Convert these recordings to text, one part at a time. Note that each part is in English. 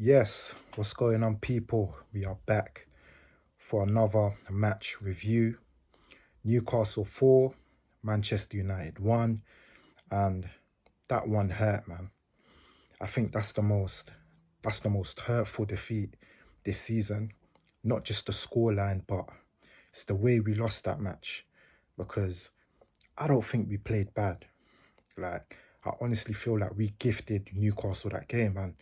Yes, what's going on, people? We are back for another match review. Newcastle 4, Manchester United 1, and that one hurt, man. I think that's the most hurtful defeat this season. Not just the scoreline, but it's the way we lost that match. Because I don't think we played bad. Like, I honestly feel like we gifted Newcastle that game, and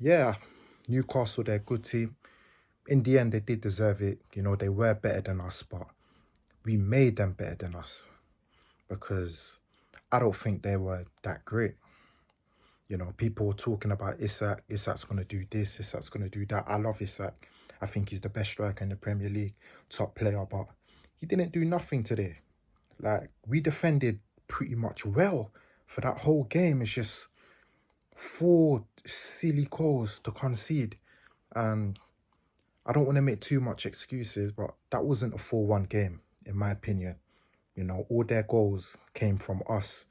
yeah, Newcastle, they're a good team. In the end, they did deserve it. They were better than us, but we made them better than us because I don't think they were that great. People were talking about Isak. Isak's going to do this. Isak's going to do that. I love Isak. I think he's the best striker in the Premier League, top player, but he didn't do nothing today. Like, we defended pretty much well for that whole game. It's just four silly goals to concede. And I don't want to make too much excuses, but that wasn't a 4-1 game, in my opinion. All their goals came from us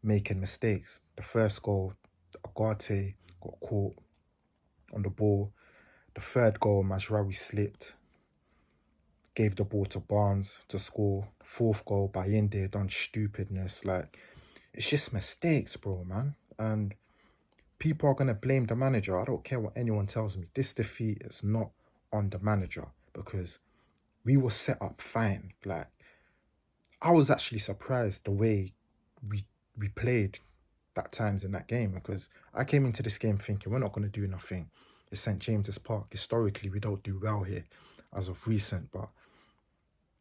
making mistakes. The first goal, Agate got caught on the ball. The third goal, Mazraoui slipped, gave the ball to Barnes to score. The fourth goal, Bayinde done stupidness. Like, it's just mistakes, bro, man. And people are going to blame the manager. I don't care what anyone tells me. This defeat is not on the manager because we were set up fine. Like, I was actually surprised the way we played that times in that game, because I came into this game thinking we're not going to do nothing. It's St. James's Park. Historically, we don't do well here as of recent, but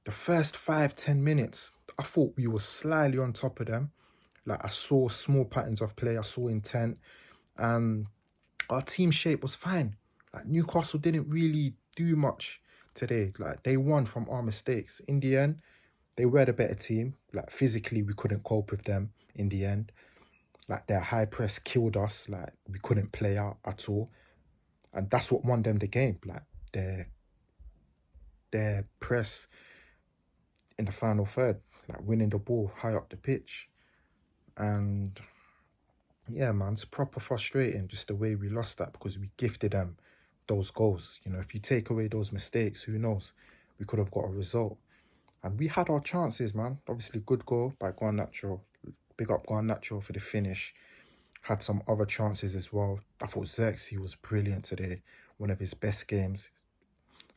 the first 5-10 minutes, I thought we were slightly on top of them. Like, I saw small patterns of play, I saw intent, and our team shape was fine. Like, Newcastle didn't really do much today. Like, they won from our mistakes. In the end, they were the better team. Like, physically, we couldn't cope with them in the end. Like, their high press killed us. Like, we couldn't play out at all. And that's what won them the game. Like, their press in the final third, like winning the ball high up the pitch. And yeah, man, it's proper frustrating just the way we lost that, because we gifted them those goals. If you take away those mistakes, who knows? We could have got a result. And we had our chances, man. Obviously, good goal by Garnacho. Big up Garnacho for the finish. Had some other chances as well. I thought Xerxes was brilliant today. One of his best games.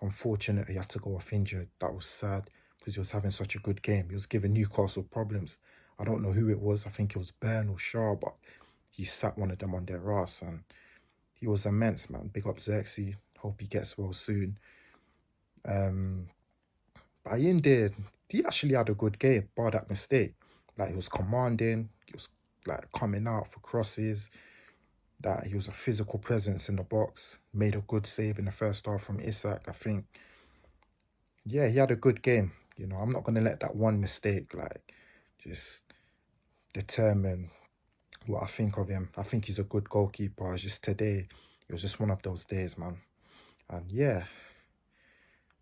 Unfortunately, he had to go off injured. That was sad because he was having such a good game. He was giving Newcastle problems. I don't know who it was. I think it was Byrne or Shaw, but he sat one of them on their ass, and he was immense, man. Big up Xerxes. Hope he gets well soon. Bayinde, he actually had a good game, bar that mistake. Like, he was commanding, he was like coming out for crosses, that he was a physical presence in the box, made a good save in the first half from Isak, I think. Yeah, he had a good game. I'm not going to let that one mistake, like, just determine what I think of him. I think he's a good goalkeeper. It's just today, it was just one of those days, man. And yeah,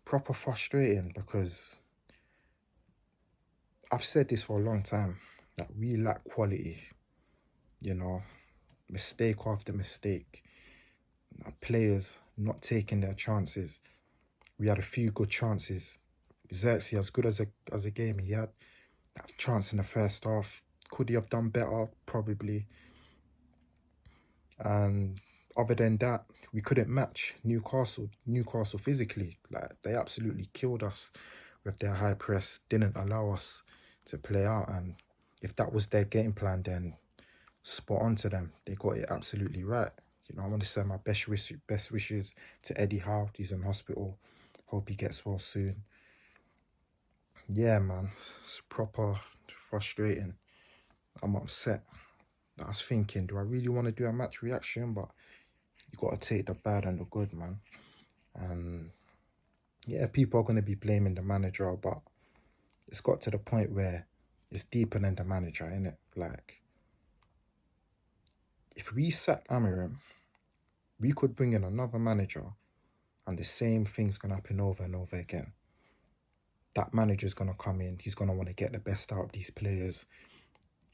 proper frustrating because I've said this for a long time, that we lack quality, mistake after mistake. Players not taking their chances. We had a few good chances. Xerxes, as good as a game he had, that chance in the first half. Could he have done better? Probably. And other than that, we couldn't match Newcastle physically. Like, they absolutely killed us with their high press, didn't allow us to play out. And if that was their game plan, then spot on to them. They got it absolutely right. I want to send my best wishes to Eddie Howe. He's in hospital. Hope he gets well soon. Yeah, man, it's proper frustrating. I'm upset. I was thinking, do I really want to do a match reaction? But you got to take the bad and the good, man. And yeah, people are going to be blaming the manager, but it's got to the point where it's deeper than the manager, innit? Like, if we sack Amarim, we could bring in another manager and the same thing's going to happen over and over again. That manager's going to come in. He's going to want to get the best out of these players.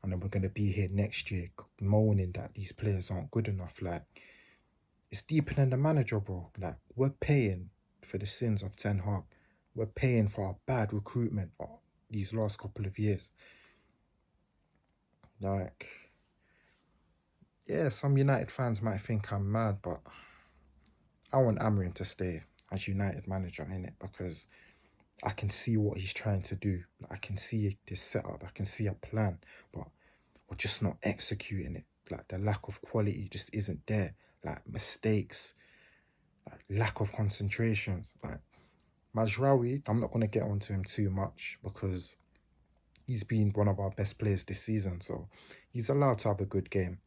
And then we're going to be here next year moaning that these players aren't good enough. Like, it's deeper than the manager, bro. Like, we're paying for the sins of Ten Hag. We're paying for our bad recruitment these last couple of years. Like, yeah, some United fans might think I'm mad, but I want Amorim to stay as United manager, innit? Because I can see what he's trying to do. Like, I can see this setup. I can see a plan, but we're just not executing it. Like, the lack of quality just isn't there. Like, mistakes, like lack of concentrations. Like, Mazraoui, I'm not going to get onto him too much because he's been one of our best players this season. So he's allowed to have a good game.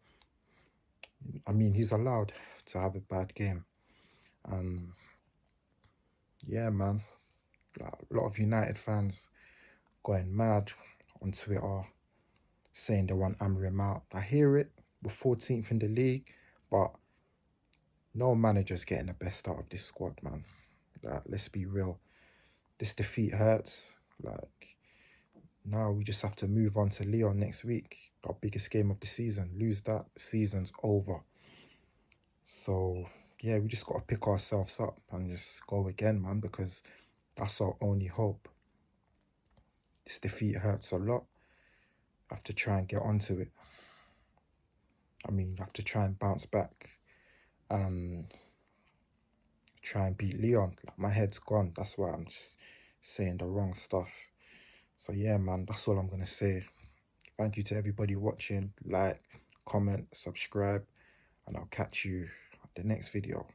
I mean, he's allowed to have a bad game. Yeah, man. Like, a lot of United fans going mad on Twitter saying they want Amorim out. I hear it. We're 14th in the league, but no manager's getting the best out of this squad, man. Like, let's be real. This defeat hurts. Like, now we just have to move on to Lyon next week. Our biggest game of the season. Lose that, season's over. So, yeah, we just got to pick ourselves up and just go again, man, because that's our only hope. This defeat hurts a lot. I have to try and get onto it. I mean, I have to try and bounce back and try and beat Lyon. Like, my head's gone. That's why I'm just saying the wrong stuff. So, yeah, man, that's all I'm going to say. Thank you to everybody watching. Like, comment, subscribe, and I'll catch you at the next video.